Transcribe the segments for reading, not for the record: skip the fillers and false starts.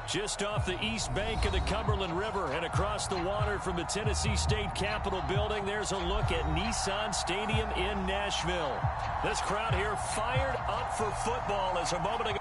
Just off the east bank of the Cumberland River and across the water from the Tennessee State Capitol building, there's a look at Nissan Stadium in Nashville. This crowd here fired up for football as a moment ago.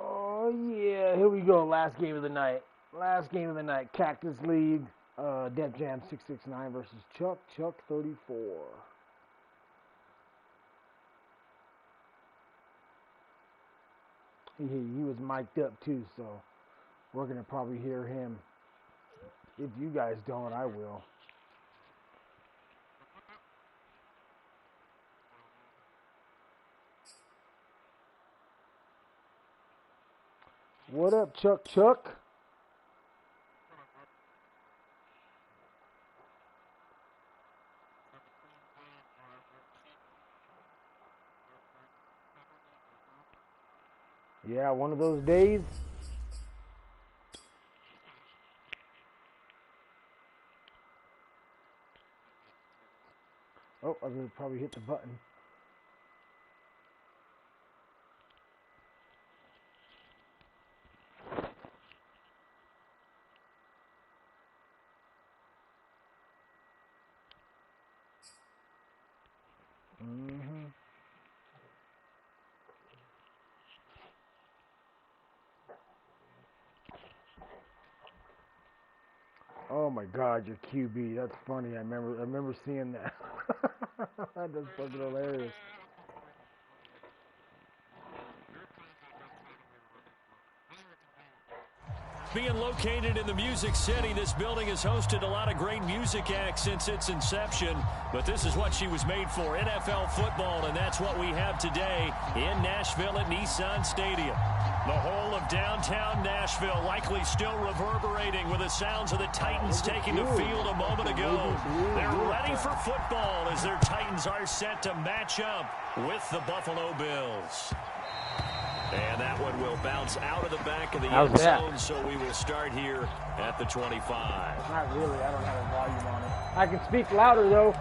Oh, yeah, here we go. Last game of the night. Last game of the night. Cactus lead. Defjam669 versus Chuck 34. He was mic'd up too, so we're going to probably hear him. If you guys don't, I will. What up, Chuck? Yeah, one of those days. Oh, I will probably hit the button. Oh my God, your QB. That's funny. I remember seeing that. That's fucking hilarious. Being located in the Music City, this building has hosted a lot of great music acts since its inception, but this is what she was made for, NFL football, and that's what we have today in Nashville at Nissan Stadium. The whole of downtown Nashville likely still reverberating with the sounds of the Titans taking the field a moment ago. They're ready for football as their Titans are set to match up with the Buffalo Bills. And that one will bounce out of the back of the end zone, so we will start here at the 25. Not really. I don't have a volume on it. I can speak louder, though.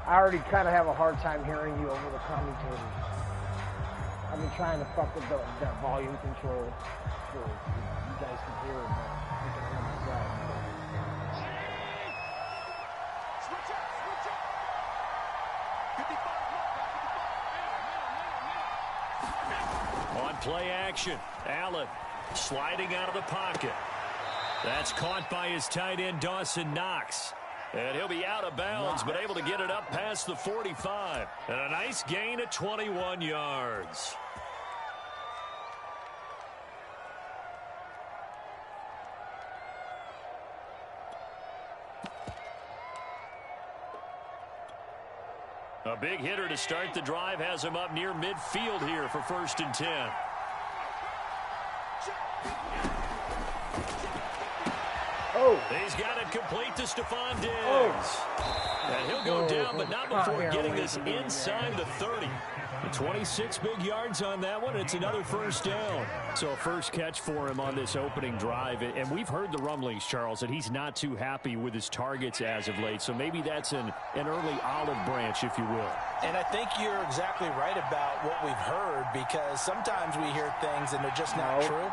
I already kind of have a hard time hearing you over the commentators. I've been trying to fuck with that volume control so you guys can hear it, but I can hear myself. On play action, Allen sliding out of the pocket. That's caught by his tight end, Dawson Knox. And he'll be out of bounds, but able to get it up past the 45. And a nice gain at 21 yards. A big hitter to start the drive has him up near midfield here for 1st and 10. Oh. He's got it complete to Stephon Diggs. Oh. And he'll go down, but not before getting this inside the 30. 26 big yards on that one. It's another first down. So a first catch for him on this opening drive. And we've heard the rumblings, Charles, that he's not too happy with his targets as of late. So maybe that's an early olive branch, if you will. And I think you're exactly right about what we've heard, because sometimes we hear things and they're just not true.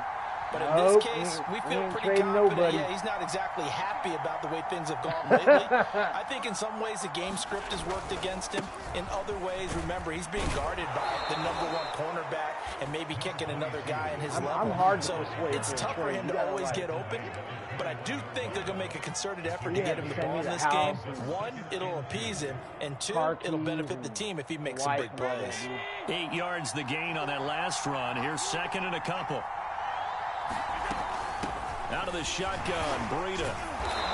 But in this case, we feel pretty confident. Yeah, he's not exactly happy about the way things have gone lately. I think in some ways the game script has worked against him. In other ways, remember, he's being guarded by the #1 cornerback and maybe kicking another guy in his level. I'm hard so it's tough for him to always get open. But I do think they're going to make a concerted effort to get him the ball in this game. One, it'll appease him. And two, it'll benefit the team if he makes some big plays. 8 yards the gain on that last run. Here's second and a couple. Out of the shotgun, Breida.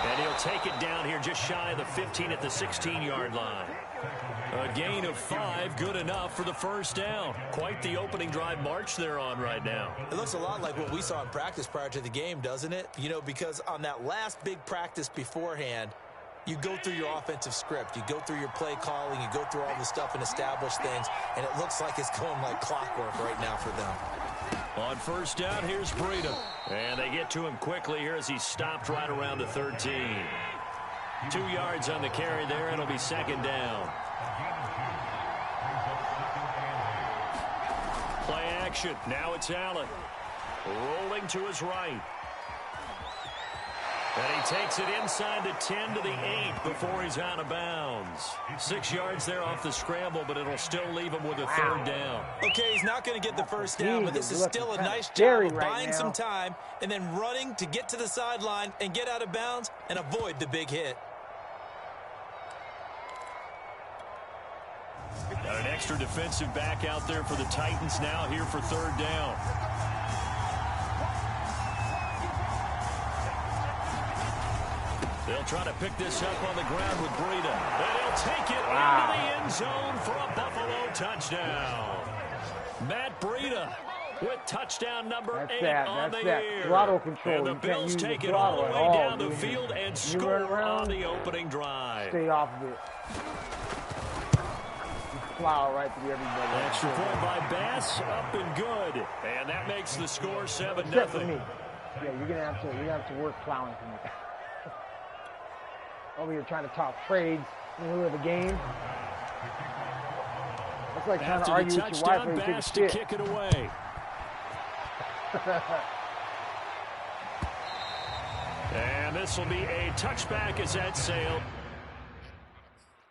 And he'll take it down here just shy of the 15 at the 16-yard line. A gain of 5, good enough for the first down. Quite the opening drive march they're on right now. It looks a lot like what we saw in practice prior to the game, doesn't it? You know, because on that last big practice beforehand, you go through your offensive script. You go through your play calling. You go through all the stuff and establish things. And it looks like it's going like clockwork right now for them. On first down, here's Breida. And they get to him quickly here as he's stopped right around the 13. 2 yards on the carry there. It'll be second down. Play action. Now it's Allen. Rolling to his right. And he takes it inside the 10 to the 8 before he's out of bounds. 6 yards there off the scramble, but it'll still leave him with a third down. Okay, he's not going to get the first down, but this is still a nice job of buying some time and then running to get to the sideline and get out of bounds and avoid the big hit. Got an extra defensive back out there for the Titans now here for third down. They'll try to pick this up on the ground with Breida. And he'll take it into the end zone for a Buffalo touchdown. Matt Breida with touchdown number 8 on the year. Throttle control. And the Bills take it all the way down the field and score on the opening drive. Stay off of it. Plow right through everybody. Extra point by Bass, up and good. And that makes the score 7-0. Except for me. Yeah, you're gonna have to work plowing for me. Over here trying to talk trades in the middle of the game. That's like trying to argue with your wife when you take a shit. To kick it away. And this will be a touchback as that sailed.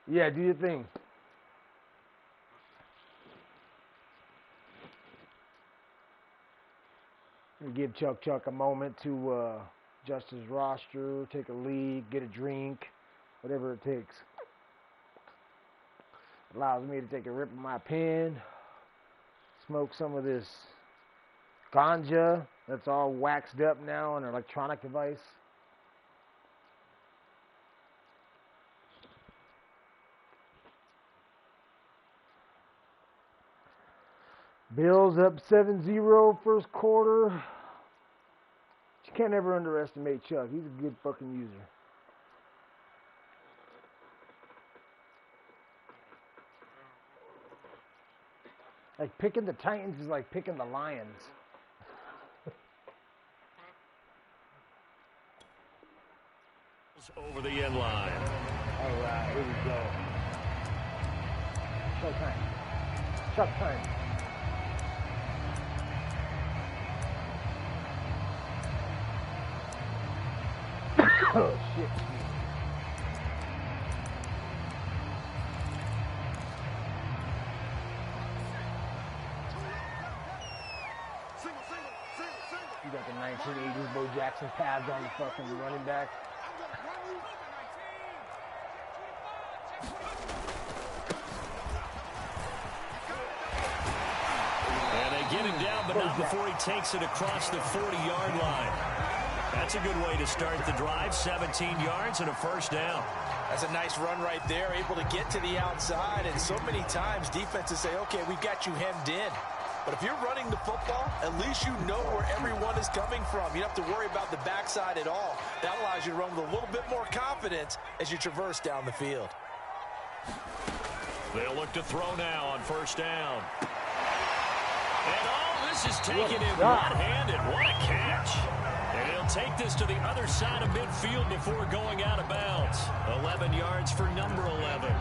Yeah, do your thing. Give Chuck a moment to adjust his roster, take a leak, get a drink, whatever it takes. Allows me to take a rip of my pen, smoke some of this ganja that's all waxed up now on an electronic device. Bills up 7-0 first quarter. You can't ever underestimate Chuck. He's a good fucking user. Like picking the Titans is like picking the Lions. Over the end line. All right, here we go. Showtime. Showtime. Oh, shit. You got the 1980s Bo Jackson pads on the fucking running back. And they get him down, but not before he takes it across the 40-yard line. That's a good way to start the drive. 17 yards and a first down. That's a nice run right there, able to get to the outside. And so many times defenses say, okay, we've got you hemmed in. But if you're running the football, at least you know where everyone is coming from. You don't have to worry about the backside at all. That allows you to run with a little bit more confidence as you traverse down the field. They'll look to throw now on first down. And this is taken in one-handed. What a catch. And he'll take this to the other side of midfield before going out of bounds. 11 yards for number 11.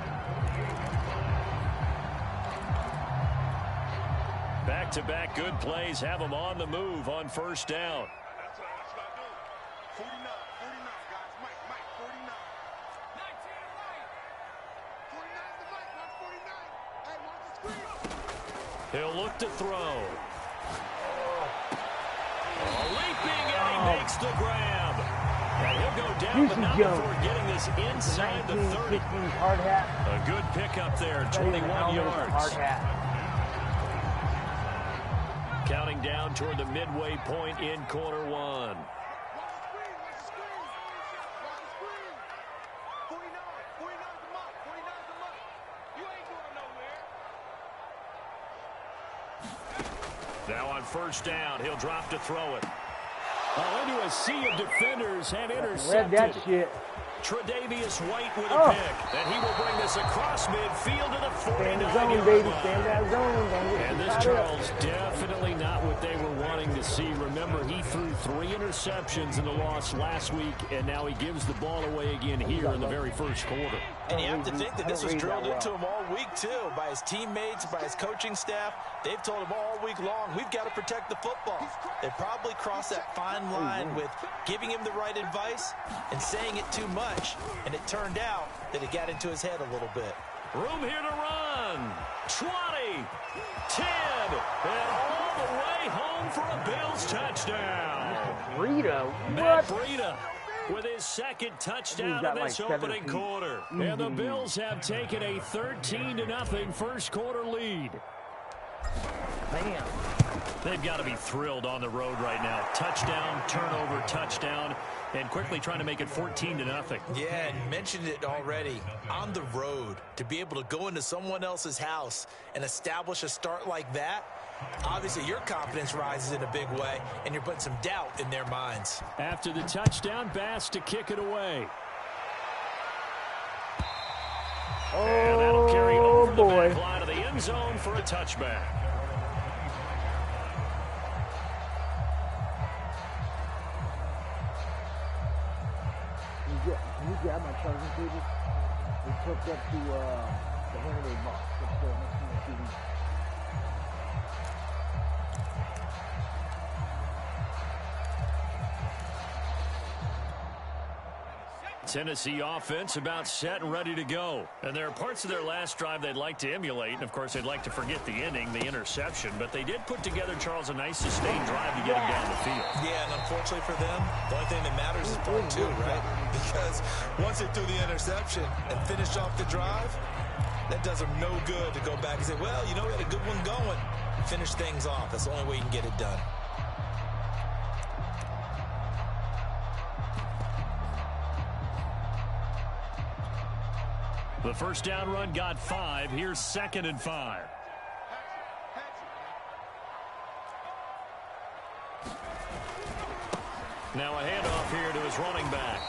Back-to-back good plays have them on the move on first down. That's what I do. 49, guys. Mike, 49. 19 right. 49 is the Mike, watch 49. Hey, watch the screen. He'll look to throw. Leaping, and he makes the grab. And he'll go down, but not before getting this inside the 30. Hard hat. A good pickup there, 21 yards. Hard hat. Counting down toward the midway point in quarter one. Watch the screen. Watch the screen. 49 is the Mike. 49 is the Mike. You ain't going nowhere. Now on first down, he'll drop to throw it. Into a sea of defenders and intercepted. Read that shit. Tre'Davious White with a pick. And he will bring this across midfield to the 49-yard baby. line. Stand that zone. And this, Charles, definitely not what they were wanting to see. Remember, he threw 3 interceptions in the loss last week, and now he gives the ball away again here in the very first quarter. And you have to think that this was drilled into him all week, too, by his teammates, by his coaching staff. They've told him all week long, we've got to protect the football. They probably crossed that fine line with giving him the right advice and saying it too much. And it turned out that it got into his head a little bit. Room here to run. 20, 10, and all the way home for a Bills touchdown. Breida, Matt what? Breida with his second touchdown of this opening quarter. And the Bills have taken a 13-0 first quarter lead. Bam. They've got to be thrilled on the road right now. Touchdown, turnover, touchdown, and quickly trying to make it 14-0. Yeah, and mentioned it already. On the road, to be able to go into someone else's house and establish a start like that, obviously your confidence rises in a big way, and you're putting some doubt in their minds. After the touchdown, Bass to kick it away. And that'll carry over the back line of the end zone for a touchback. Can you grab my charging cable? It's hooked up to the handmade box upstairs next to my TV. Tennessee offense about set and ready to go. And there are parts of their last drive they'd like to emulate. And, of course, they'd like to forget the ending, the interception. But they did put together, Charles, a nice sustained drive to get him down the field. Yeah, and unfortunately for them, the only thing that matters is part 2, right? Because once they threw the interception and finished off the drive, that does them no good to go back and say, well, you know, we had a good one going. Finish things off. That's the only way you can get it done. The first down run got 5. Here's 2nd and 5. Now a handoff here to his running back.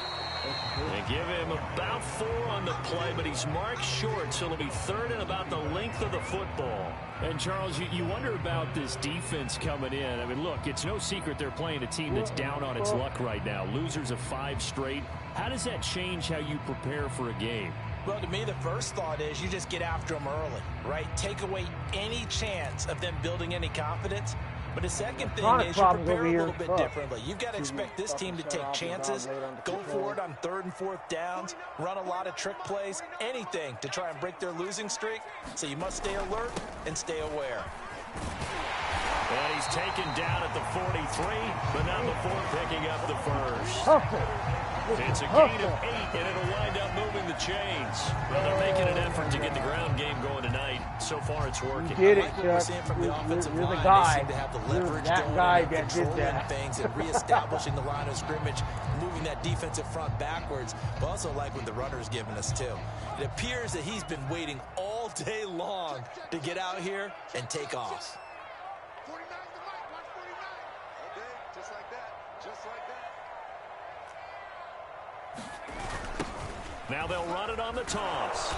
They give him about 4 on the play, but he's marked short, so it'll be 3rd and about the length of the football. And, Charles, you wonder about this defense coming in. I mean, look, it's no secret they're playing a team that's down on its luck right now. Losers of 5 straight. How does that change how you prepare for a game? Well, to me, the first thought is you just get after them early, right? Take away any chance of them building any confidence. But the second thing is you prepare a little bit differently. You've got to expect this team to take chances, go for it on 3rd and 4th downs, run a lot of trick plays, anything to try and break their losing streak. So you must stay alert and stay aware. And he's taken down at the 43, but not before picking up the first. It's a gain of 8, and it'll wind up moving the chains. Well, they're making an effort to get the ground game going tonight. So far, it's working. Get it, like what we're seeing from the offensive line. You're the guy. They seem to have the leverage that going guy and that did controlling that. things and reestablishing the line of scrimmage, moving that defensive front backwards. But also like what the runner's giving us, too. It appears that he's been waiting all day long to get out here and take off. 49 is the Mike, watch 49. Okay, just like that. Just like that. Now they'll run it on the toss.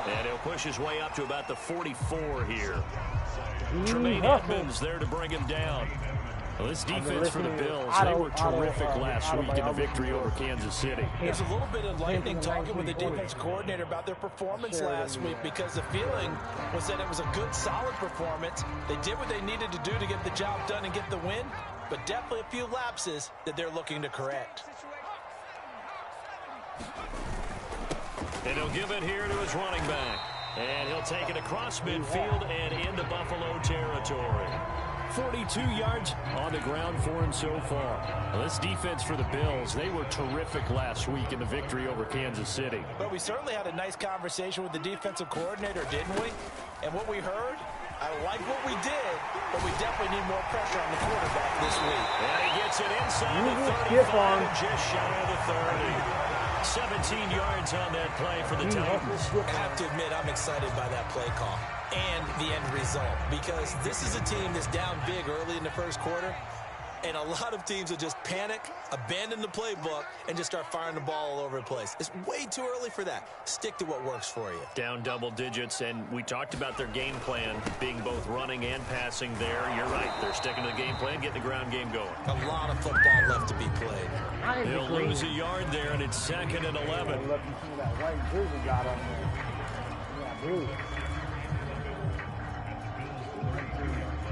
And he'll push his way up to about the 44 here. Tremaine Edmonds there to bring him down. Well, this defense for the Bills, they were terrific last week in the victory over Kansas City. There's a little bit of lightning talking with the defense coordinator about their performance last week because the feeling was that it was a good, solid performance. They did what they needed to do to get the job done and get the win, but definitely a few lapses that they're looking to correct. And he'll give it here to his running back. And he'll take it across midfield and into Buffalo territory. 42 yards on the ground for him so far. Well, this defense for the Bills, they were terrific last week in the victory over Kansas City. But we certainly had a nice conversation with the defensive coordinator, didn't we? And what we heard, I like what we did, but we definitely need more pressure on the quarterback this week. And he gets it inside the 35, just shy of the 30. 17 yards on that play for the Titans. I have to admit, I'm excited by that play call and the end result because this is a team that's down big early in the first quarter, and a lot of teams will just panic, abandon the playbook, and just start firing the ball all over the place. It's way too early for that. Stick to what works for you. Down double digits, and we talked about their game plan being both running and passing there. You're right. They're sticking to the game plan, getting the ground game going. A lot of football left to be played. They'll lose a yard there, and it's 2nd and 11. Look, you see that white jersey got on there. Yeah, blue.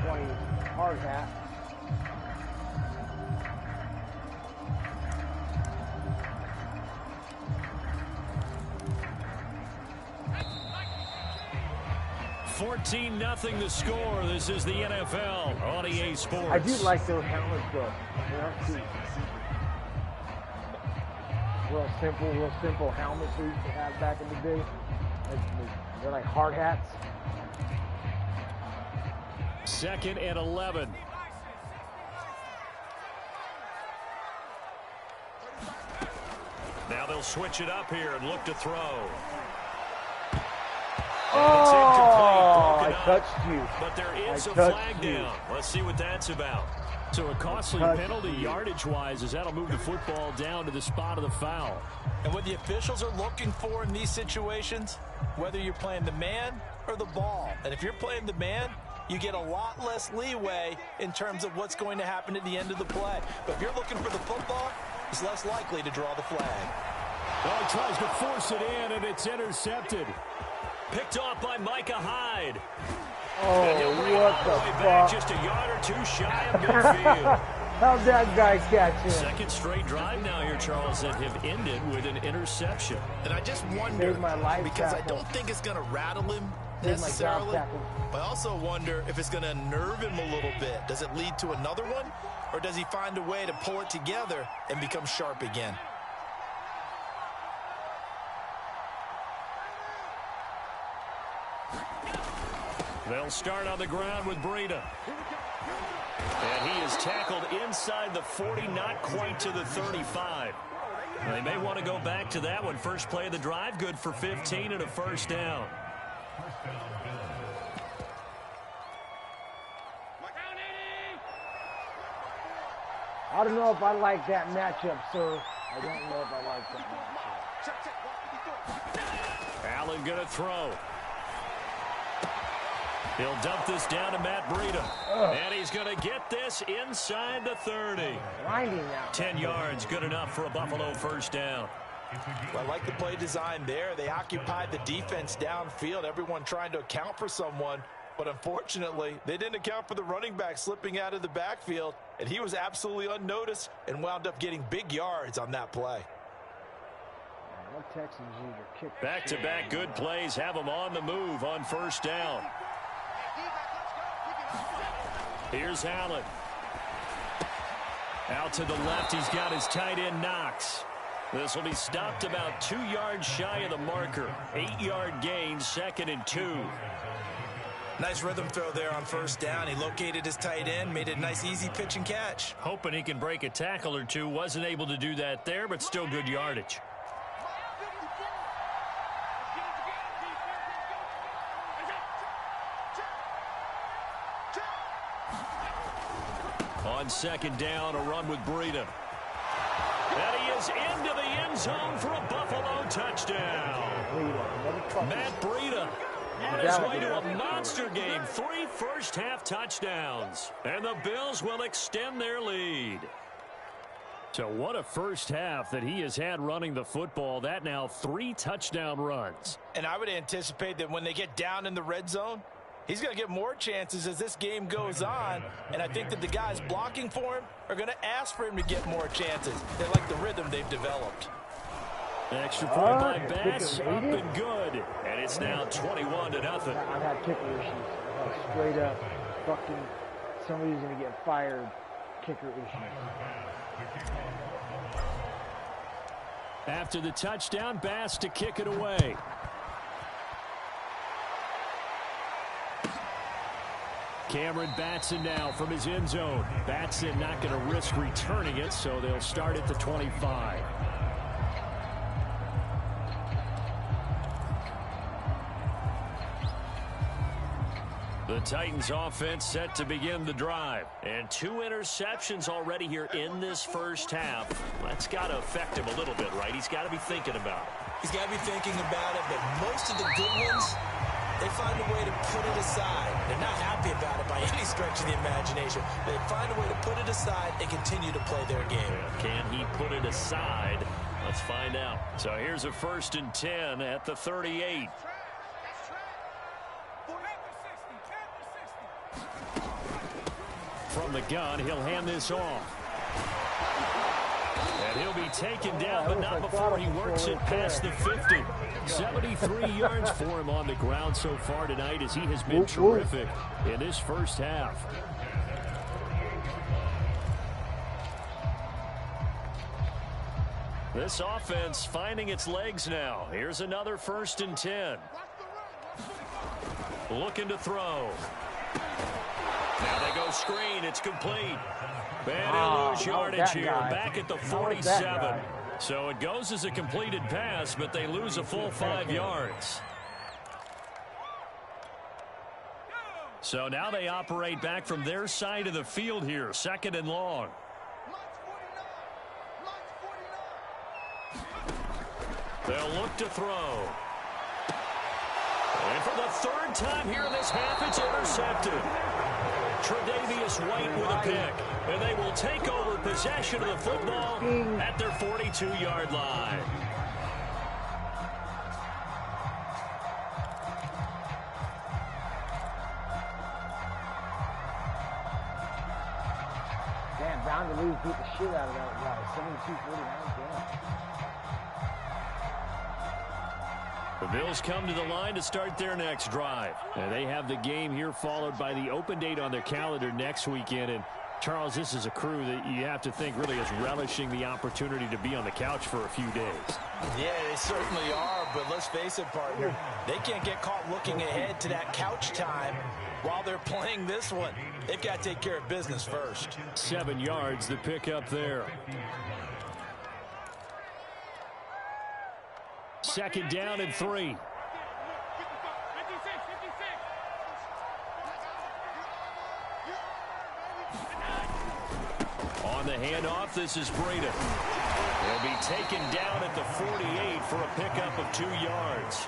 20 hard hat. $14-0 the score. This is the NFL on EA Sports. I do like those helmets, though. Real simple helmets we used to have back in the day. They're like hard hats. 2nd and 11. Now they'll switch it up here and look to throw. Oh, I touched you. But there is a flag down. Let's see what that's about. So a costly penalty yardage-wise as that'll move the football down to the spot of the foul. And what the officials are looking for in these situations, whether you're playing the man or the ball, and if you're playing the man, you get a lot less leeway in terms of what's going to happen at the end of the play. But if you're looking for the football, it's less likely to draw the flag. Well, he tries to force it in, and it's intercepted. Picked off by Micah Hyde. Oh, what the fuck? Just a yard or two shy of midfield. How'd that guy catch him? Second straight drive now here, Charles, that have ended with an interception. And I just wonder, because I don't think it's going to rattle him necessarily, but I also wonder if it's going to unnerve him a little bit. Does it lead to another one, or does he find a way to pull it together and become sharp again? They'll start on the ground with Breida. And he is tackled inside the 40, not quite to the 35. They may want to go back to that one. First play of the drive, good for 15 and a first down. I don't know if I like that matchup, sir. I don't know if I like that matchup. Allen going to throw. He'll dump this down to Matt Breida. And he's going to get this inside the 30. 10 yards, good enough for a Buffalo first down. Well, I like the play design there. They occupied the defense downfield, everyone trying to account for someone. But unfortunately, they didn't account for the running back slipping out of the backfield. And he was absolutely unnoticed and wound up getting big yards on that play. Back-to-back good plays have them on the move on first down. Here's Allen. Out to the left, he's got his tight end Knox. This will be stopped about 2 yards shy of the marker. 8-yard gain, 2nd and 2. Nice rhythm throw there on first down. He located his tight end, made it a nice easy pitch and catch. Hoping he can break a tackle or two. Wasn't able to do that there, but still good yardage. On second down, a run with Breida. And he is into the end zone for a Buffalo touchdown. Matt Breida on his way to a monster game. 3 first-half touchdowns. And the Bills will extend their lead. So what a first half that he has had running the football. That now 3 touchdown runs. And I would anticipate that when they get down in the red zone, he's going to get more chances as this game goes on. And I think that the guys blocking for him are going to ask for him to get more chances. They like the rhythm they've developed. Extra point by Bass, up and good. And it's now 21-0. I've had kicker issues. I've had straight up fucking somebody's going to get fired kicker issues. After the touchdown, Bass to kick it away. Cameron Batson now from his end zone. Batson not going to risk returning it, so they'll start at the 25. The Titans offense set to begin the drive. And 2 interceptions already here in this first half. That's got to affect him a little bit, right? He's got to be thinking about it. He's got to be thinking about it, but most of the good ones, they find a way to put it aside. They're not happy about it by any stretch of the imagination. They find a way to put it aside and continue to play their game. Can he put it aside? Let's find out. So here's a 1st and 10 at the 38. From the gun, he'll hand this off. And he'll be taken down, but not before he works it past the 50. 73 yards for him on the ground so far tonight as he has been terrific in this first half. This offense finding its legs now. Here's another 1st and 10. Looking to throw. Now they go screen. It's complete. And he'll lose yardage here. Back at the 47. So it goes as a completed pass, but they lose a full 5 yards. So now they operate back from their side of the field here. 2nd and long. They'll look to throw. And for the 3rd time here in this half, it's intercepted. Tre'Davious White with a pick. And they will take over possession of the football at their 42-yard line. Damn, bound to lose, beat the shit out of that guy. 72-49, damn. The Bills come to the line to start their next drive. And they have the game here followed by the open date on their calendar next weekend. And Charles, this is a crew that you have to think really is relishing the opportunity to be on the couch for a few days. Yeah, they certainly are, but let's face it, partner, they can't get caught looking ahead to that couch time while they're playing this one. They've got to take care of business first. 7 yards to pick up there. 2nd down and 3. On the handoff, this is Breida. He'll be taken down at the 48 for a pickup of 2 yards.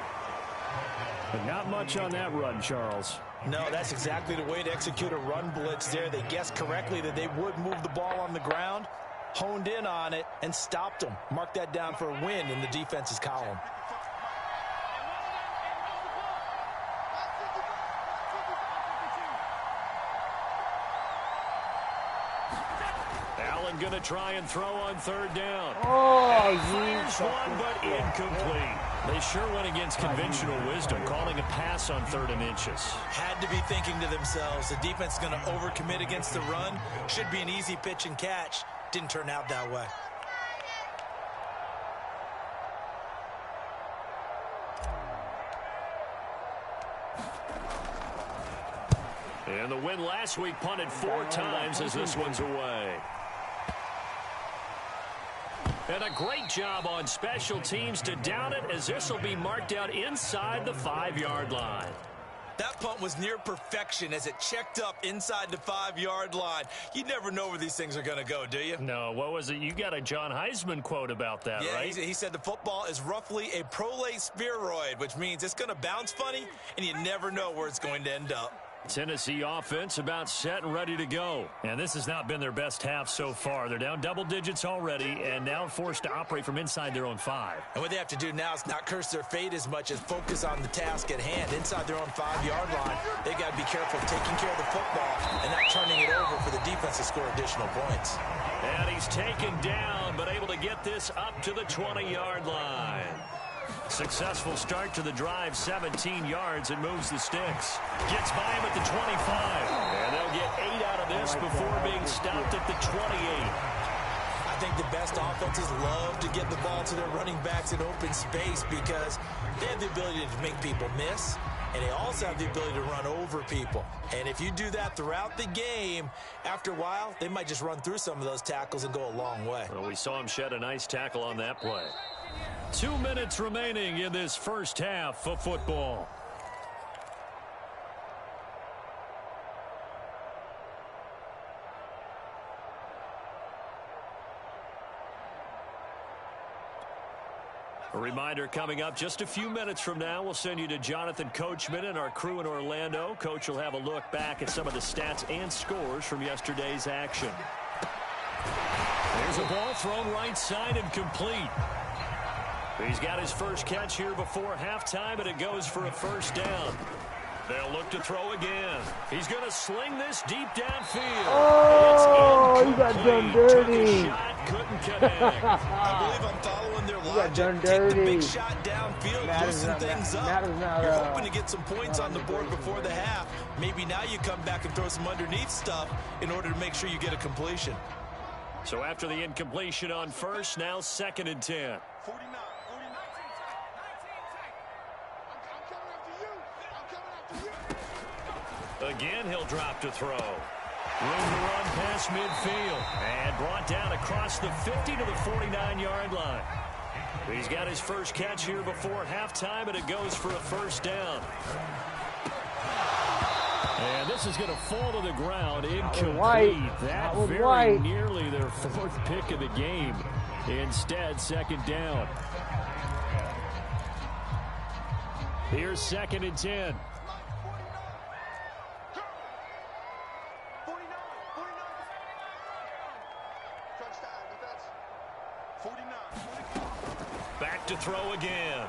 But not much on that run, Charles. No, that's exactly the way to execute a run blitz there. They guessed correctly that they would move the ball on the ground, honed in on it, and stopped them. Mark that down for a win in the defense's column. Allen going to try and throw on 3rd down. Oh, fires one, but incomplete. They sure went against conventional wisdom, calling a pass on 3rd and inches. Had to be thinking to themselves, the defense is going to overcommit against the run. Should be an easy pitch and catch. Didn't turn out that way. And the win last week punted 4 times as this one's away. And a great job on special teams to down it as this will be marked out inside the 5-yard line. That punt was near perfection as it checked up inside the 5-yard line. You never know where these things are going to go, do you? No, what was it? You got a John Heisman quote about that, yeah, right? He said the football is roughly a prolate spheroid, which means it's going to bounce funny, and you never know where it's going to end up. Tennessee offense about set and ready to go. And this has not been their best half so far. They're down double digits already and now forced to operate from inside their own 5. And what they have to do now is not curse their fate as much as focus on the task at hand. Inside their own 5-yard line, they got to be careful of taking care of the football and not turning it over for the defense to score additional points. And he's taken down, but able to get this up to the 20-yard line. Successful start to the drive, 17 yards, and moves the sticks. Gets by him at the 25, and they'll get 8 out of this before being stopped at the 28. I think the best offenses love to get the ball to their running backs in open space because they have the ability to make people miss, and they also have the ability to run over people. And if you do that throughout the game, after a while, they might just run through some of those tackles and go a long way. Well, we saw him shed a nice tackle on that play. 2 minutes remaining in this first half of football. A reminder coming up just a few minutes from now. We'll send you to Jonathan Coachman and our crew in Orlando. Coach will have a look back at some of the stats and scores from yesterday's action. There's a ball thrown right side and complete. He's got his first catch here before halftime, and it goes for a first down. They'll look to throw again. He's going to sling this deep downfield. Oh, he got done dirty. Took a shot, couldn't connect. I believe I'm following their logic. Take the big shot downfield, loosen things up. You're hoping to get some points on the board before the half. Maybe now you come back and throw some underneath stuff in order to make sure you get a completion. So after the incompletion on first, now 2nd and 10. 49. Again, he'll drop to throw. Room to run past midfield. And brought down across the 50 to the 49-yard line. He's got his first catch here before halftime, and it goes for a first down. And this is going to fall to the ground incomplete. That very nearly their 4th pick of the game. Instead, 2nd down. Here's 2nd and 10. Back to throw again.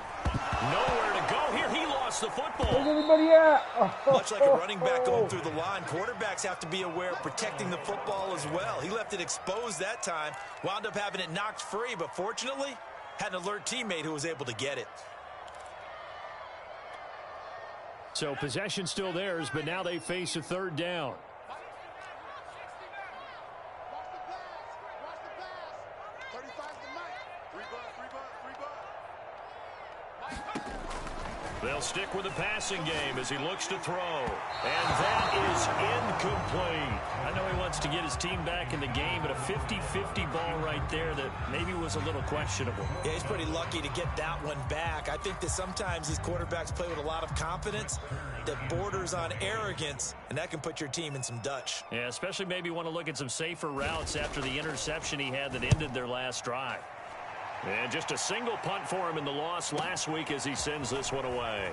Nowhere to go here. He lost the football. Where's everybody at? Much like a running back going through the line, quarterbacks have to be aware of protecting the football as well. He left it exposed that time, wound up having it knocked free, but fortunately, had an alert teammate who was able to get it. So possession still theirs, but now they face a 3rd down. They'll stick with the passing game as he looks to throw. And that is incomplete. I know he wants to get his team back in the game, but a 50-50 ball right there that maybe was a little questionable. Yeah, he's pretty lucky to get that one back. I think that sometimes these quarterbacks play with a lot of confidence that borders on arrogance, and that can put your team in some Dutch. Yeah, especially maybe want to look at some safer routes after the interception he had that ended their last drive. And just a single punt for him in the loss last week as he sends this one away.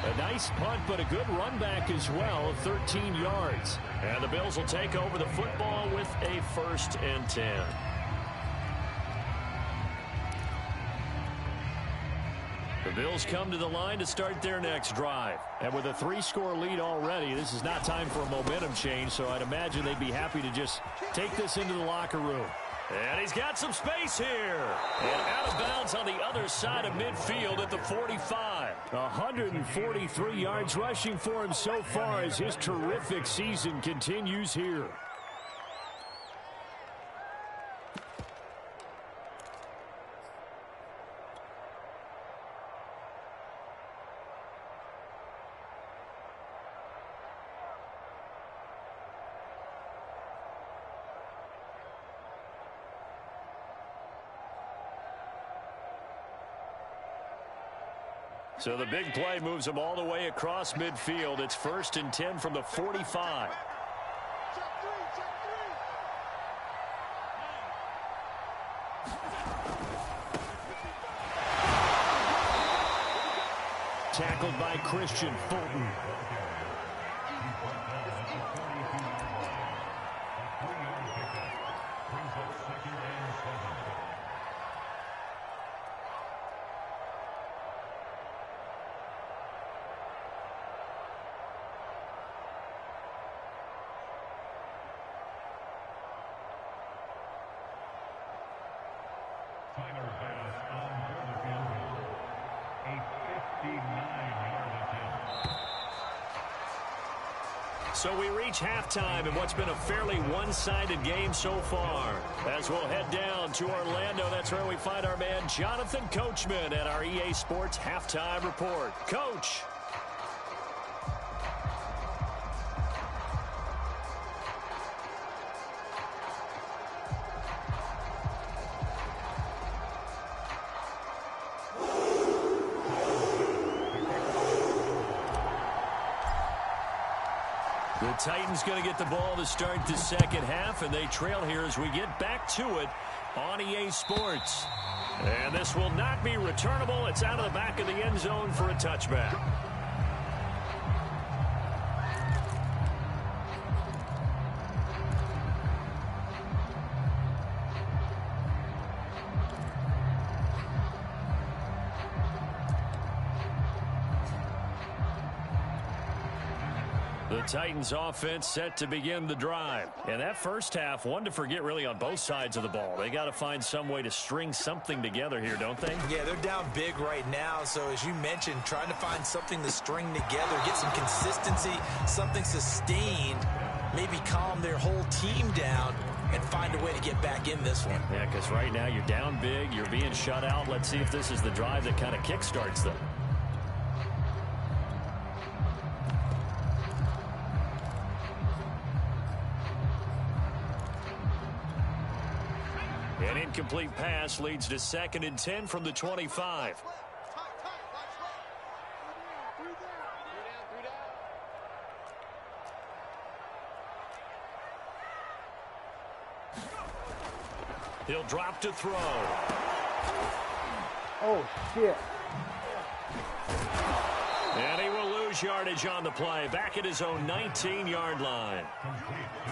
A nice punt, but a good run back as well of 13 yards. And the Bills will take over the football with a 1st and 10. The Bills come to the line to start their next drive. And with a 3-score lead already, this is not time for a momentum change, so I'd imagine they'd be happy to just take this into the locker room. And he's got some space here. And out of bounds on the other side of midfield at the 45. 143 yards rushing for him so far as his terrific season continues here. So the big play moves them all the way across midfield. It's 1st and 10 from the 45. Tackled by Christian Fulton. So we reach halftime in what's been a fairly one-sided game so far. As we'll head down to Orlando, that's where we find our man Jonathan Coachman at our EA Sports Halftime Report. Coach. The Titans going to get the ball to start the second half, and they trail here as we get back to it on EA Sports. And this will not be returnable. It's out of the back of the end zone for a touchback. The Titans offense set to begin the drive. And that first half, one to forget really on both sides of the ball. They got to find some way to string something together here, don't they? Yeah, they're down big right now. So as you mentioned, trying to find something to string together, get some consistency, something sustained, maybe calm their whole team down and find a way to get back in this one. Yeah, because right now you're down big, you're being shut out. Let's see if this is the drive that kind of kickstarts them. An incomplete pass leads to 2nd and 10 from the 25. He'll drop to throw. Oh, shit. And he will lose yardage on the play. Back at his own 19-yard line.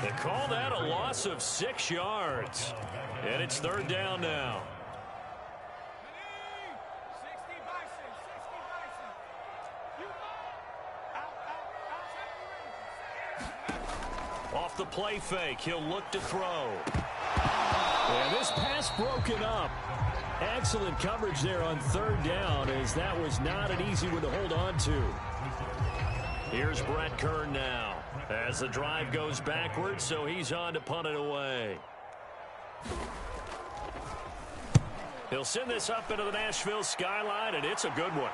They call that a loss of 6 yards. And it's 3rd down now. Off the play fake, he'll look to throw. And this pass broken up. Excellent coverage there on 3rd down, as that was not an easy one to hold on to. Here's Brett Kern now as the drive goes backwards, so he's on to punt it away. He'll send this up into the Nashville skyline, and it's a good one.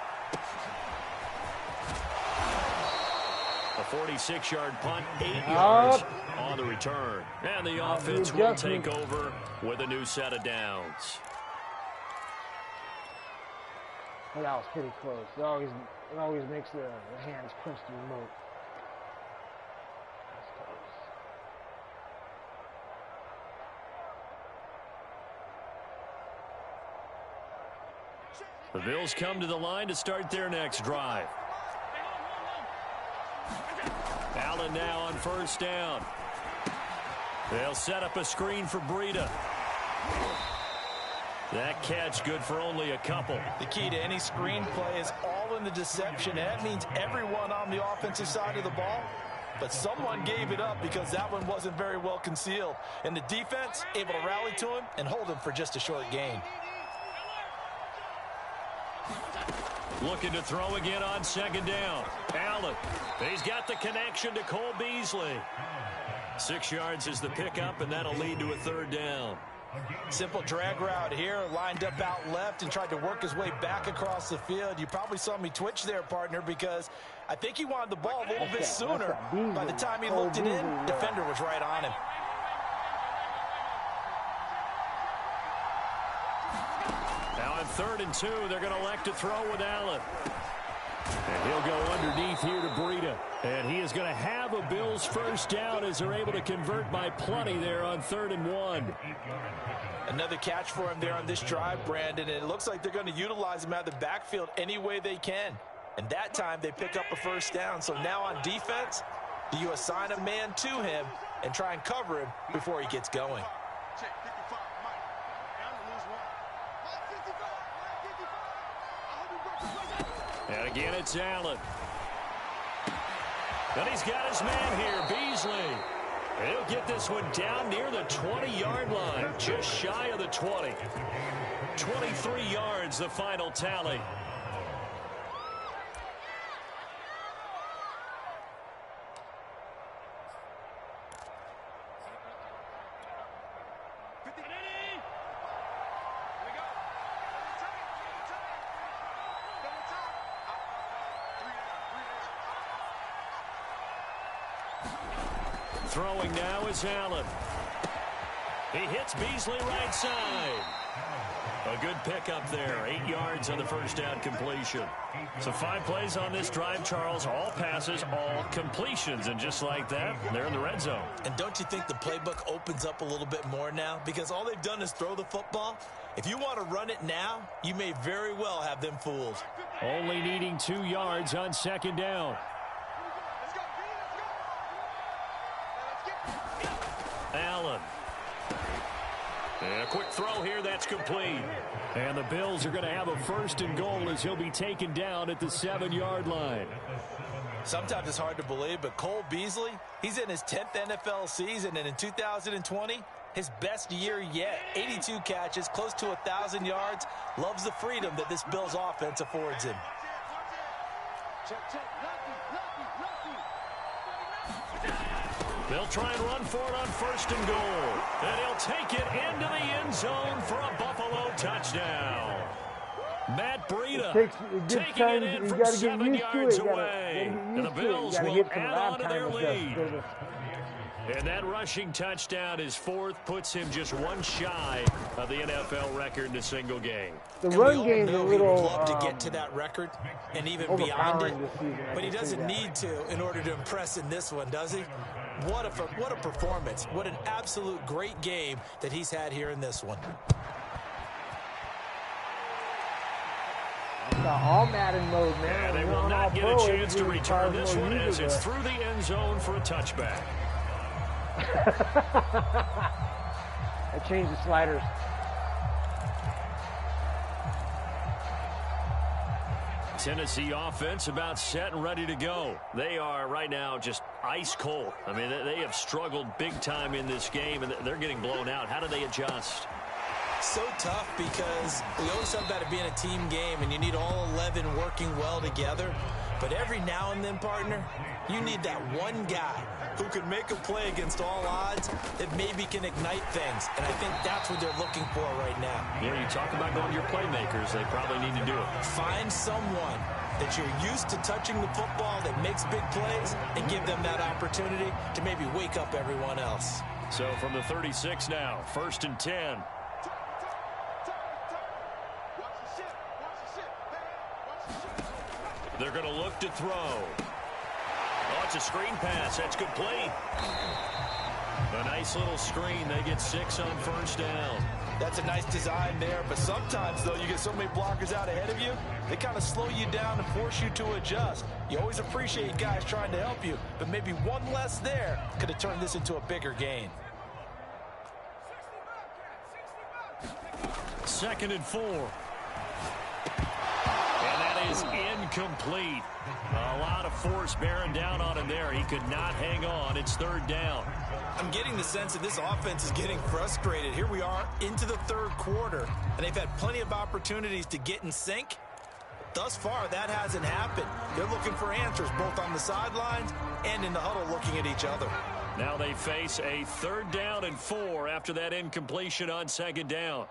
A 46-yard punt, 8 yards on the return. And the offense will take over with a new set of downs. Well, that was pretty close. It always makes the hands crunch the remote. That's close. The Bills come to the line to start their next drive. Allen now on 1st down. They'll set up a screen for Breida. That catch good for only a couple. The key to any screen play is all in the deception. That means everyone on the offensive side of the ball. But someone gave it up because that one wasn't very well concealed. And the defense able to rally to him and hold him for just a short gain. Looking to throw again on 2nd down. Allen. He's got the connection to Cole Beasley. 6 yards is the pickup, and that'll lead to a 3rd down. Simple drag route here, lined up out left and tried to work his way back across the field. You probably saw me twitch there, partner, because I think he wanted the ball a little bit sooner. By the time he looked it in, defender was right on him. Now on 3rd and 2, they're going to elect to throw with Allen. And he'll go underneath here to Breida. And he is going to have a Bills first down as they're able to convert by plenty there on 3rd and 1. Another catch for him there on this drive, Brandon. And it looks like they're going to utilize him out of the backfield any way they can. And that time they pick up a first down. So now on defense, do you assign a man to him and try and cover him before he gets going? Check 55, Mike. Down to lose one. Mike 55, Mike 55. And again, it's Allen. And he's got his man here, Beasley. He'll get this one down near the 20-yard line, just shy of the 20. 23 yards, the final tally. Throwing now is Allen. He hits Beasley right side. A good pickup there. 8 yards on the first down completion. So 5 plays on this drive, Charles. All passes, all completions. And just like that, they're in the red zone. And don't you think the playbook opens up a little bit more now? Because all they've done is throw the football. If you want to run it now, you may very well have them fooled. Only needing 2 yards on 2nd down. Allen. And a quick throw here, that's complete. And the Bills are going to have a 1st and goal as he'll be taken down at the 7-yard line. Sometimes it's hard to believe, but Cole Beasley, he's in his 10th NFL season, and in 2020, his best year yet. 82 catches, close to 1,000 yards. Loves the freedom that this Bills offense affords him. They'll try and run for it on 1st and goal. And he'll take it into the end zone for a Buffalo touchdown. Matt Breida taking it in from 7 yards away. And the Bills will add on to their lead. And that rushing touchdown, his 4th, puts him just 1 shy of the NFL record in a single game. The run game's a little... He would love to get to that record and even beyond it, but he doesn't need to in order to impress in this one, does he? What a performance. What an absolute great game that he's had here in this one. All Madden mode, man. And they will not get a chance to return this one as it's through the end zone for a touchback. I changed the sliders. Tennessee offense about set and ready to go. They are right now just ice cold. I mean, they have struggled big time in this game, and they're getting blown out. How do they adjust? So tough because we always talk about it being a team game, and you need all 11 working well together. But every now and then, partner, you need that one guy who can make a play against all odds that maybe can ignite things. And I think that's what they're looking for right now. Yeah, you talk about going to your playmakers. They probably need to do it. Find someone that you're used to touching the football that makes big plays and give them that opportunity to maybe wake up everyone else. So from the 36 now, 1st and 10. They're going to look to throw. Oh, it's a screen pass. That's complete. A nice little screen. They get 6 on 1st down. That's a nice design there, but sometimes, though, you get so many blockers out ahead of you, they kind of slow you down and force you to adjust. You always appreciate guys trying to help you, but maybe one less there could have turned this into a bigger gain. 2nd and 4. Is incomplete. A lot of force bearing down on him there. He could not hang on. It's 3rd down. I'm getting the sense that this offense is getting frustrated. Here we are into the 3rd quarter, and they've had plenty of opportunities to get in sync. Thus far, that hasn't happened. They're looking for answers both on the sidelines and in the huddle looking at each other. Now they face a 3rd down and 4 after that incompletion on 2nd down.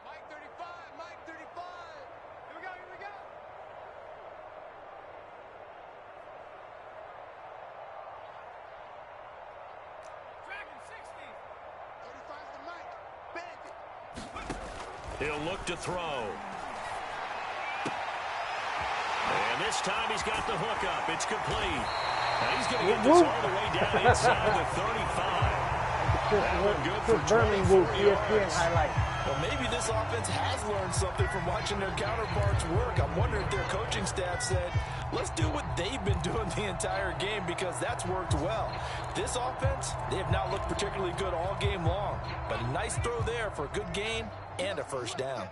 He'll look to throw. And This time he's got the hook up. It's complete. Now he's going to get this all the way down inside the 35. Chris Berman will ESPN highlight. Well, maybe this offense has learned something from watching their counterparts work. I'm wondering if their coaching staff said, let's do what they've been doing the entire game because that's worked well. This offense, they have not looked particularly good all game long. But a nice throw there for a good gain and a first down.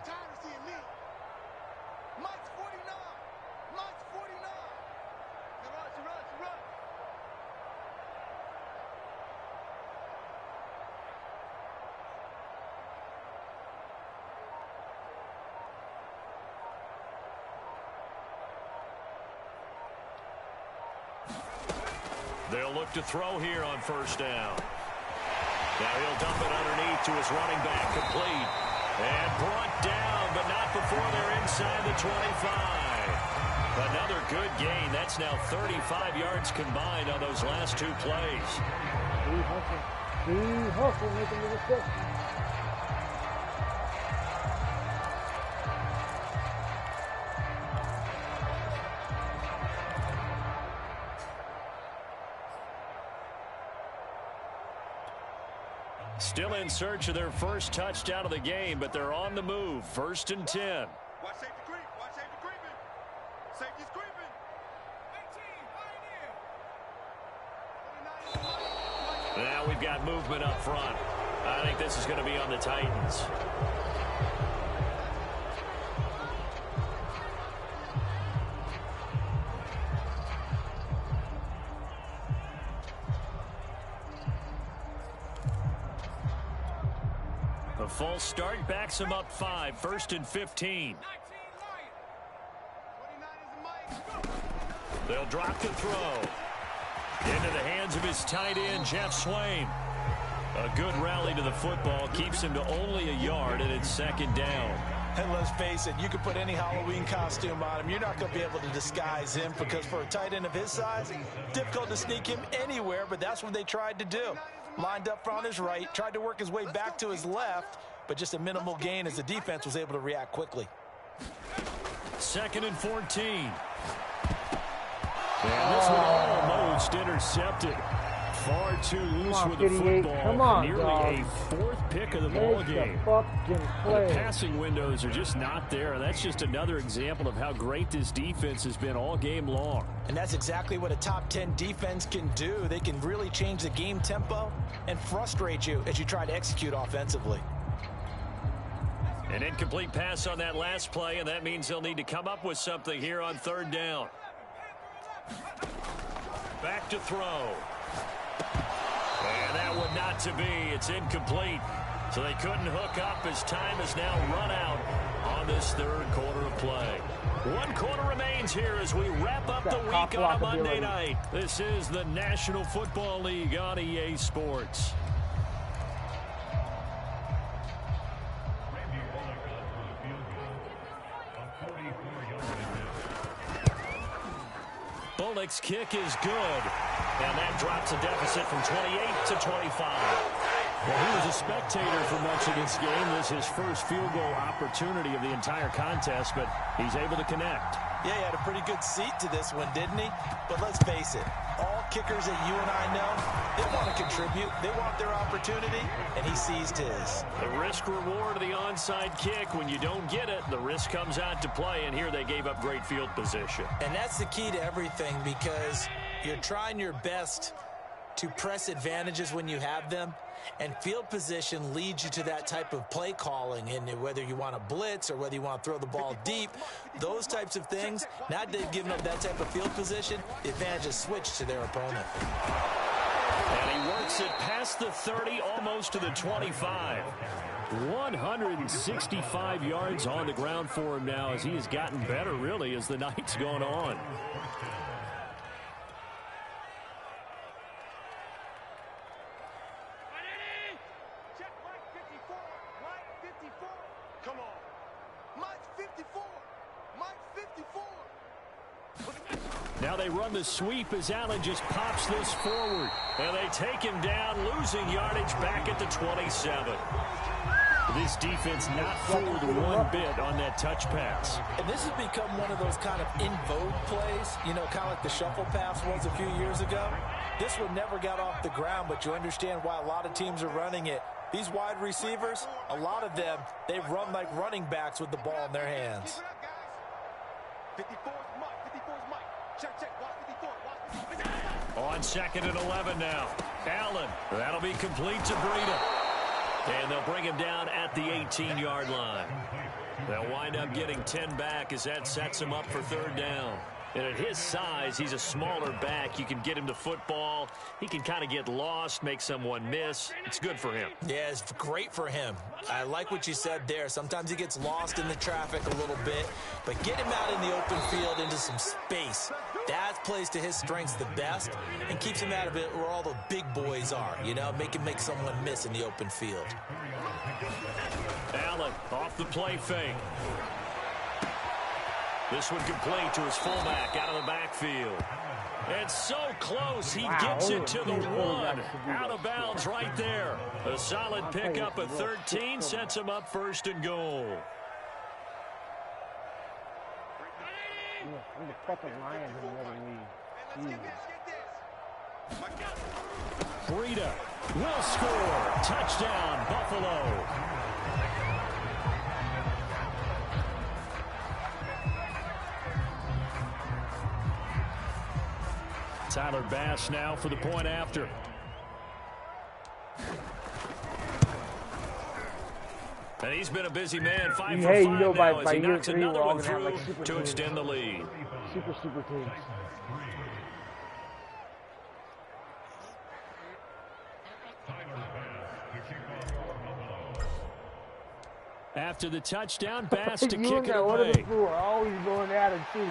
They'll look to throw here on first down. Now he'll dump it underneath to his running back, complete. And brought down, but not before they're inside the 25. Another good gain. That's now 35 yards combined on those last two plays. He hustle making the reception. Still in search of their first touchdown of the game, but they're on the move. 1st and 10. Watch safety creep. Watch safety creeping. Safety's creeping. 18, Now we've got movement up front. I think this is going to be on the Titans. A full start backs him up 5. 1st and 15. They'll drop the throw. Into the hands of his tight end, Jeff Swain. A good rally to the football keeps him to only a yard, and it's 2nd down. And let's face it, you can put any Halloween costume on him. You're not going to be able to disguise him because for a tight end of his size, difficult to sneak him anywhere, but that's what they tried to do. Lined up on his right, tried to work his way back to his left, but just a minimal gain as the defense was able to react quickly. 2nd and 14. And this one almost intercepted. Far too loose with the football. Come on, nearly dog. a 4th pick of the ball game. The passing windows are just not there, and that's just another example of how great this defense has been all game long. And that's exactly what a top 10 defense can do. They can really change the game tempo and frustrate you as you try to execute offensively. An incomplete pass on that last play, and that means they'll need to come up with something here on 3rd down. Back to throw. And that one not to be. It's incomplete. So they couldn't hook up as time is now run out on this 3rd quarter of play. 1 quarter remains here as we wrap up the week on a Monday night. This is the National Football League on EA Sports. Bullock's kick is good. And that drops a deficit from 28 to 25. Well, he was a spectator for much of this game. This is his first field goal opportunity of the entire contest, but he's able to connect. Yeah, he had a pretty good seat to this one, didn't he? But let's face it, all kickers that you and I know, they want to contribute. They want their opportunity, and he seized his. The risk reward of the onside kick, when you don't get it, the risk comes out to play, and here they gave up great field position. And that's the key to everything because you're trying your best to press advantages when you have them, and field position leads you to that type of play calling. And whether you want to blitz or whether you want to throw the ball deep, those types of things, not giving up that type of field position, the advantage is switched to their opponent. And he works it past the 30, almost to the 25. 165 yards on the ground for him now as he has gotten better, really, as the night's gone on. Now they run the sweep as Allen just pops this forward. And they take him down, losing yardage back at the 27. This defense not fooled one bit on that touch pass. And this has become one of those kind of in vogue plays, you know, kind of like the shuffle pass was a few years ago. This one never got off the ground, but you understand why a lot of teams are running it. These wide receivers, a lot of them, they run like running backs with the ball in their hands. 54's Mike. Check. Watch 54. On 2nd and 11 now. Allen. That'll be complete to Breida. And they'll bring him down at the 18-yard line. They'll wind up getting 10 back as that sets him up for 3rd down. And at his size, he's a smaller back. You can get him to football. He can kind of get lost, make someone miss. It's good for him. Yeah, it's great for him. I like what you said there. Sometimes he gets lost in the traffic a little bit, but get him out in the open field into some space. That plays to his strengths the best and keeps him out of it where all the big boys are, you know, make someone miss in the open field. Allen off the play fake. This one complete to his fullback out of the backfield. And so close, he gets it to the 1. Out of bounds right there. A solid pickup of 13 sets him up 1st and goal. I'm the fucking Lions in another league. Breida will score. Touchdown, Buffalo. Tyler Bass now for the point after. And he's been a busy man. 5 for 5 now as he knocks another one through to extend the lead. Super teams. After the touchdown, Bass to kick it away. One of the four are always going at it too.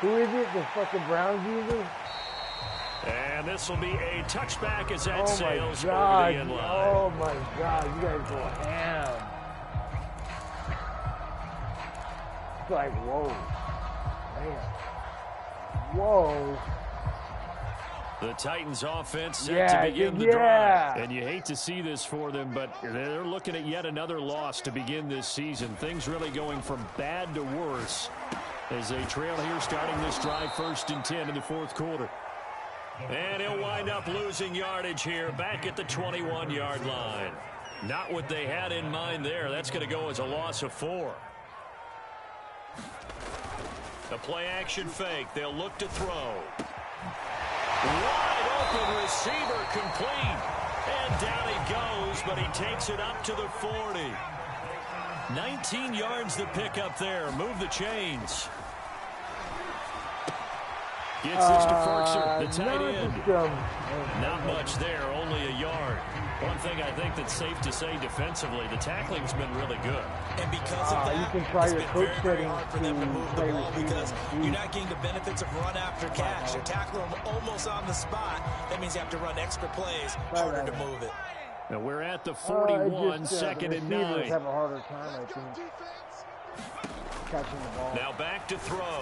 Who is it? The fucking Browns user? And this will be a touchback as that sails over the end line. Oh my God, you guys go ham. It's like, whoa. Man. Whoa. The Titans offense set to begin the drive. And you hate to see this for them, but they're looking at yet another loss to begin this season. Things really going from bad to worse as they trail here starting this drive 1st and 10 in the 4th quarter. And he'll wind up losing yardage here back at the 21-yard line. Not what they had in mind there. That's going to go as a loss of 4. The play action fake. They'll look to throw. Wide open receiver complete. And down he goes, but he takes it up to the 40. 19 yards the pick up there. Move the chains. Gets this to Ferkser, the tight end. Not much there, only a yard. One thing I think that's safe to say defensively, the tackling's been really good. And because of that, you can try it's your been coach very hard for them to move the ball because you're not getting the benefits of run after catch. You're tackling them almost on the spot. That means you have to run extra plays, harder to move it. Now we're at the 41, 2nd and 9. Have a harder time, I think, catching the ball. Now back to throw.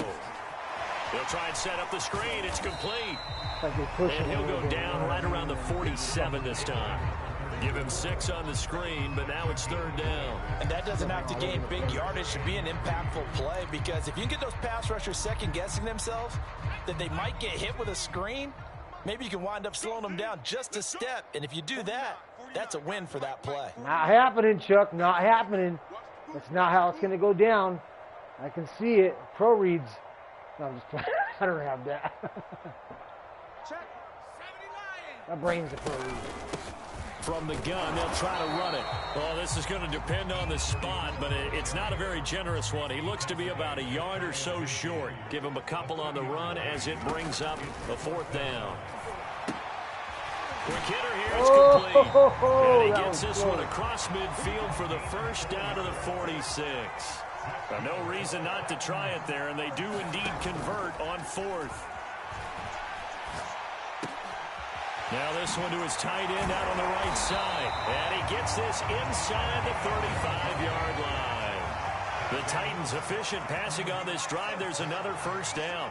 They'll try and set up the screen. It's complete. And he'll go down right around the 47 this time. Give him 6 on the screen, but now it's 3rd down. And that doesn't have to gain big yardage to be an impactful play because if you can get those pass rushers second-guessing themselves, that they might get hit with a screen, maybe you can wind up slowing them down just a step. And if you do that, that's a win for that play. Not happening, Chuck. Not happening. That's not how it's going to go down. I can see it. Pro reads. No, I'm just playing. I don't have that. My brain's a pro read. From the gun, they'll try to run it. Well, this is going to depend on the spot, but it's not a very generous one. He looks to be about a yard or so short. Give him a couple on the run as it brings up a 4th down. Quick hitter here, it's complete. And he gets this one across midfield for the 1st down to the 46. No reason not to try it there, and they do indeed convert on 4th. Now this one to his tight end out on the right side. And he gets this inside the 35-yard line. The Titans efficient passing on this drive. There's another 1st down.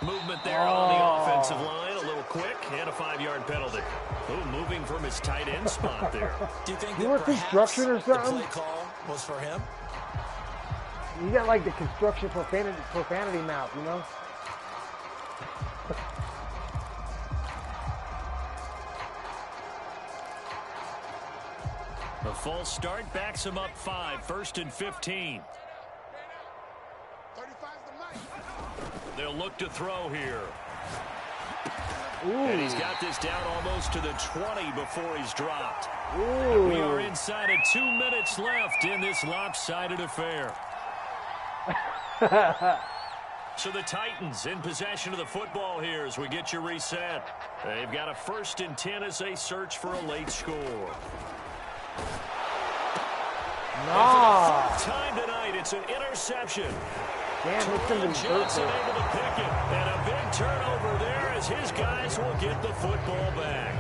Movement there on the offensive line. A little quick and a 5-yard penalty. Ooh, moving from his tight end spot there. Do you think you that want construction or something? The play call was for him? You got like the construction profanity mouth, you know? The false start backs him up 5, 1st and 15. They'll look to throw here. Ooh. And he's got this down almost to the 20 before he's dropped. Ooh. We are inside of 2 minutes left in this lopsided affair. So the Titans in possession of the football here as we get you reset. They've got a 1st and 10 as they search for a late score. Nah. For the 3rd time tonight, it's an interception. Damn, it's going to be Johnson able to pick it, and a big turnover there as his guys will get the football back.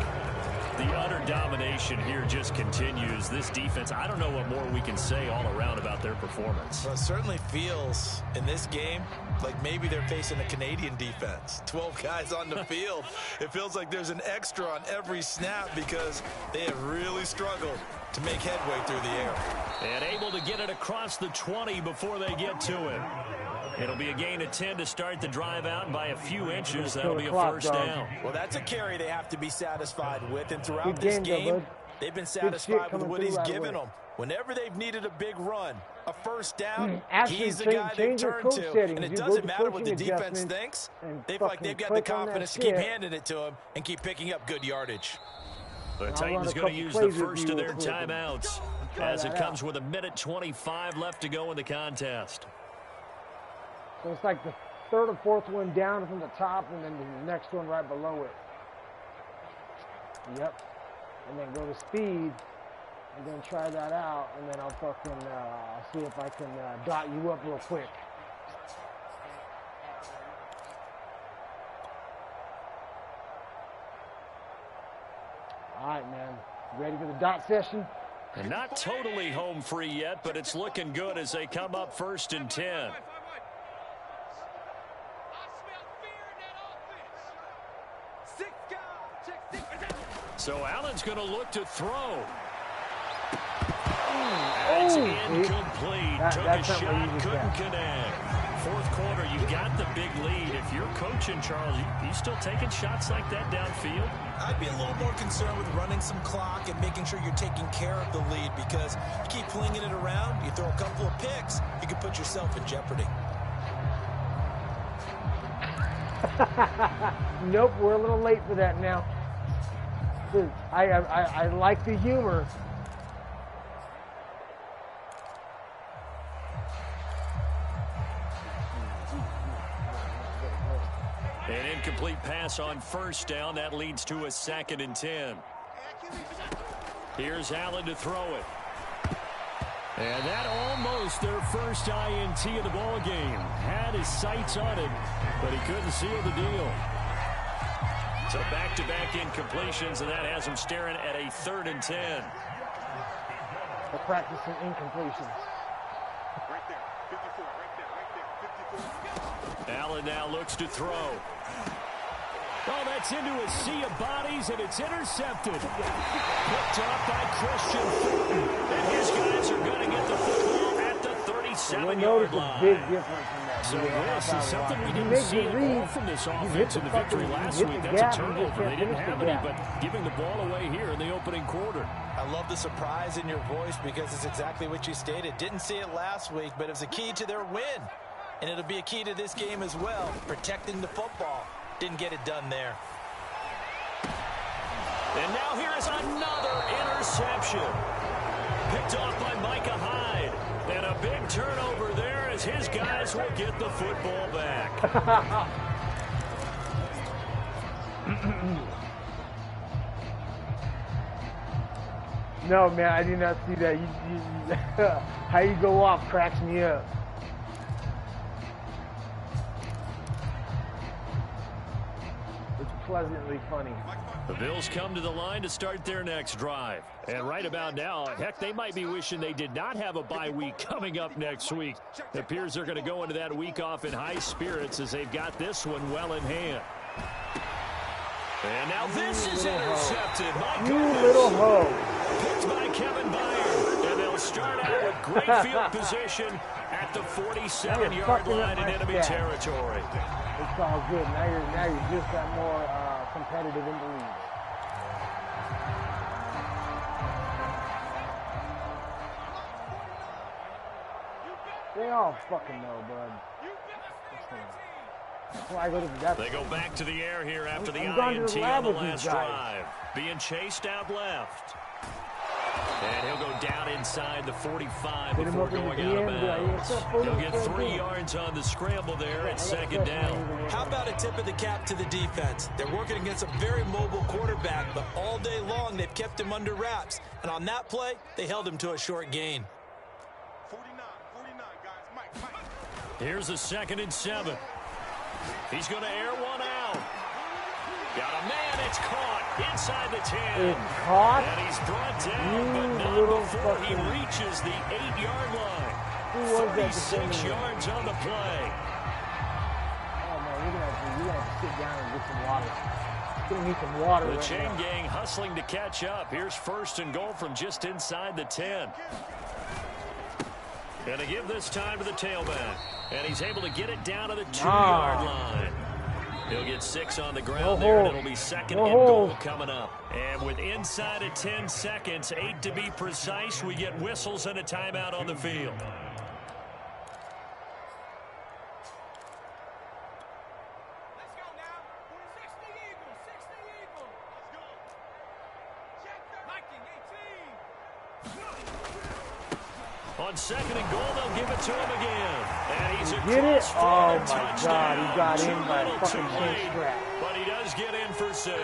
The utter domination here just continues. This defense, I don't know what more we can say all around about their performance. Well, it certainly feels in this game like maybe they're facing a Canadian defense. 12 guys on the field. It feels like there's an extra on every snap because they have really struggled to make headway through the air. And able to get it across the 20 before they get to it. It'll be a gain of 10 to start the drive out, and by a few inches, that'll be a 1st down. Well, that's a carry they have to be satisfied with, and throughout this game, they've been satisfied with what he's given them. Whenever they've needed a big run, a 1st down, he's the guy they've turned to. And it doesn't matter what the defense thinks. They feel like they've got the confidence to keep handing it to him and keep picking up good yardage. The Titans going to use the first of their timeouts as it comes with 1:25 left to go in the contest. So it's like the 3rd or 4th one down from the top, and then the next one right below it. Yep. And then go to speed, and then try that out, and then I'll fucking see if I can dot you up real quick. All right, man. Ready for the dot session? And not totally home free yet, but it's looking good as they come up 1st and 10. So Allen's going to look to throw. It's incomplete. Took a shot, couldn't connect. 4th quarter, you got the big lead. If you're coaching, Charles, you still taking shots like that downfield? I'd be a little more concerned with running some clock and making sure you're taking care of the lead, because you keep flinging it around, you throw a couple of picks, you can put yourself in jeopardy. Nope, we're a little late for that now. I like the humor. An incomplete pass on 1st down. That leads to a 2nd and 10. Here's Allen to throw it. And that almost their first INT of the ball game. Had his sights on it, but he couldn't seal the deal. So back-to-back incompletions, and that has him staring at a 3rd and 10. We're practicing incompletions. Right there, 54, right there, 54. Allen now looks to throw. Oh, that's into a sea of bodies, and it's intercepted. Picked up by Christian Fulton. And his guys are going to get the football at the 37-yard line. Big difference in that. So this is something we didn't see at all from this offense in the victory last week. That's a turnover. They didn't have any, but giving the ball away here in the opening quarter. I love the surprise in your voice because it's exactly what you stated. Didn't see it last week, but it was a key to their win. And it'll be a key to this game as well, protecting the football. Didn't get it done there. And now here is another interception. Picked off by Micah Hyde. And a big turnover there as his guys will get the football back. No, man, I did not see that. How you go off cracks me up. It's pleasantly funny. The Bills come to the line to start their next drive. And right about now, heck, they might be wishing they did not have a bye week coming up next week. It appears they're going to go into that week off in high spirits as they've got this one well in hand. And now this is intercepted. You little hoe. Picked by Kevin Byard. And they'll start out with great field position at the 47-yard line in enemy territory. It's all good. Now you're just got more competitive in the league. They all fucking know, bud. That's why I go to the They go back to the air here after the INT on the last drive. Being chased out left. And he'll go down inside the 45 before going out of bounds. He'll get 3 yards on the scramble there at second down. How about a tip of the cap to the defense? They're working against a very mobile quarterback, but all day long they've kept him under wraps. And on that play, they held him to a short gain. 49, guys. Mike. Here's a 2nd and 7. He's going to air one out. Got a man, it's caught inside the 10. It's caught? And he's brought down, but not before he reaches the 8-yard line. 36 yards on the play. Oh, man, you're going to have to sit down and get some water. You're going to need some water. The chain gang hustling to catch up. Here's 1st and goal from just inside the 10. And to give this time to the tailback. And he's able to get it down to the 2-yard line. He'll get 6 on the ground there, and it'll be 2nd and goal coming up. And with inside of 10 seconds, 8 to be precise, we get whistles and a timeout on the field. Let's go now. 60 Eagles. 60 Eagles. Let's go. Check the Viking 18. On 2nd and goal, they'll give it to him again. And he's Get it? Oh, my touchdown. God. He got in by a Too fucking late, chin strap. but he does get in for 6.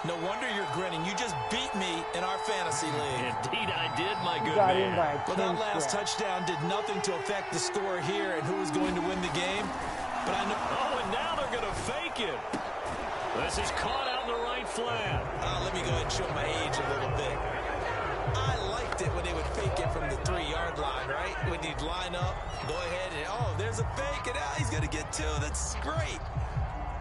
No wonder you're grinning. You just beat me in our fantasy league. Indeed, I did, my good Got in man. by a Well, chin that last strap. touchdown did nothing to affect the score here and who was going to win the game. But I know. Oh, and now they're going to fake it. This is caught out in the right flat. Let me go ahead and show my age a little bit. I liked it when they would fake it from the 3-yard line, right? When you'd line up, go ahead and, oh, there's a fake, and he's going to get 2. That's great.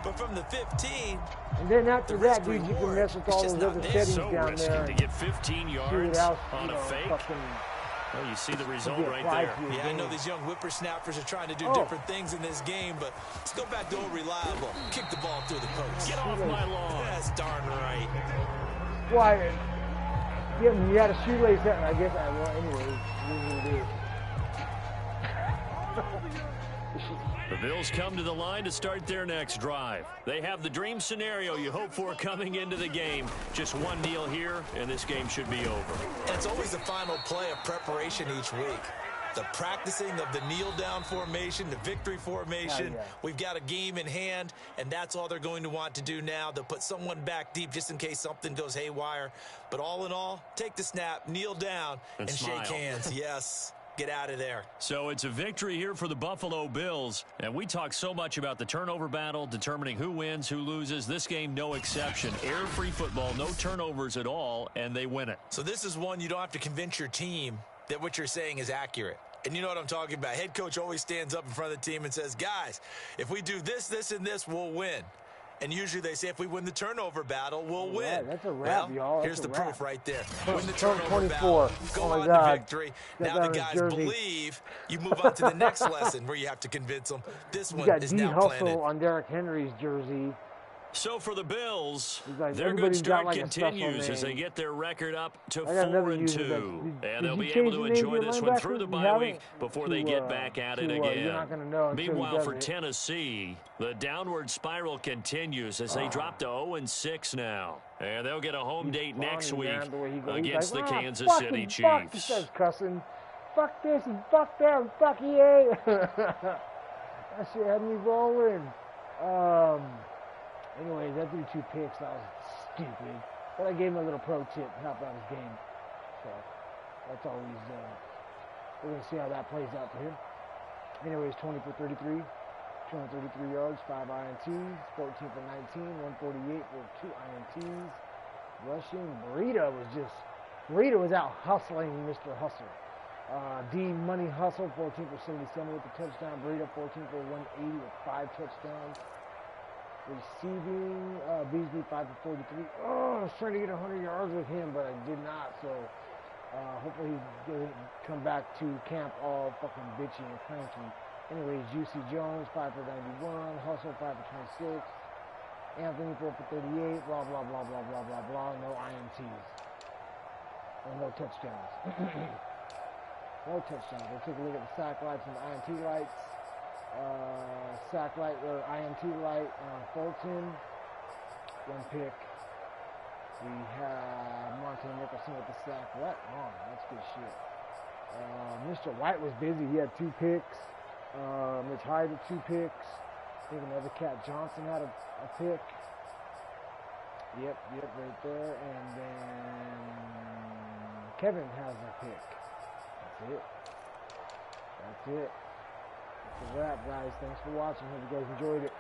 But from the 15, and then after that, dude, you can mess with all those other settings So down risky there. to get 15 yards else, on a fake. Well, you see the result right there. yeah, I know these young whippersnappers are trying to do different things in this game, but let's go back to old reliable. Kick the ball through the post. Get off my lawn. That's darn right. Why? You had a shoelace that, I guess. Well, anyways, it is. The Bills come to the line to start their next drive. They have the dream scenario you hope for coming into the game. Just one kneel here, and this game should be over. And it's always the final play of preparation each week. The practicing of the kneel-down formation, the victory formation. Yeah. We've got a game in hand, and that's all they're going to want to do now. They'll put someone back deep just in case something goes haywire. But all in all, take the snap, kneel down, and shake hands. Yes. Get out of there. So it's a victory here for the Buffalo Bills. And we talk so much about the turnover battle, determining who wins, who loses. This game, no exception. Air-free football, no turnovers at all, and they win it. So this is one you don't have to convince your team that what you're saying is accurate. And you know what I'm talking about. Head coach always stands up in front of the team and says, guys, if we do this, this, and this, we'll win. And usually they say if we win the turnover battle, we'll win. Yeah, that's a wrap, y'all. Here's the proof right there. Win the Turn turnover 24. battle, go Oh, my on God. to victory. Now the guys believe. You move on to the next lesson where you have to convince them. This one is now planted. Hustle on Derrick Henry's jersey. So for the Bills, like, their good start like continues as they get their record up to 4-2. And they'll be change able the to name of enjoy your this one linebacker? through the You bye haven't? week before they get back at it again. You're not gonna know until he Meanwhile, does for it. Tennessee, the downward spiral continues as they drop to 0-6 now. And they'll get a home date next week against the Kansas City Chiefs. He starts cussing. Fuck this and fuck that and fuck EA. That shit had me rolling. Anyways, I threw 2 picks. That was stupid. But I gave him a little pro tip to help out his game. So that's always, we're going to see how that plays out for him. Anyways, 20 for 33, 233 yards, 5 INTs, 14 for 19, 148 for 2 INTs. Rushing, Burrito was out hustling Mr. Hustle. D Money Hustle, 14 for 77 with the touchdown. Burrito, 14 for 180 with 5 touchdowns. Receiving, Beasley, 5 for 43. Oh, I was trying to get 100 yards with him, but I did not. So hopefully he's going to come back to camp all fucking bitchy and cranky. Anyways, Juicy Jones, 5 for 91. Hustle, 5 for 26. Anthony, 4 for 38. Blah, blah, blah, blah, blah, blah, blah. No INTs. And no touchdowns. No touchdowns. We'll take a look at the sack lights and the INT lights. Sack light or INT light on Fulton. 1 pick. We have Monte Nicholson with the sack. Right on. That's good shit. Mr. White was busy. He had 2 picks. Mitch Hyde with 2 picks. I think another Cat Johnson had a pick. Yep, right there. And then Kevin has a pick. That's it. That's a wrap, guys. Thanks for watching. Hope you guys enjoyed it.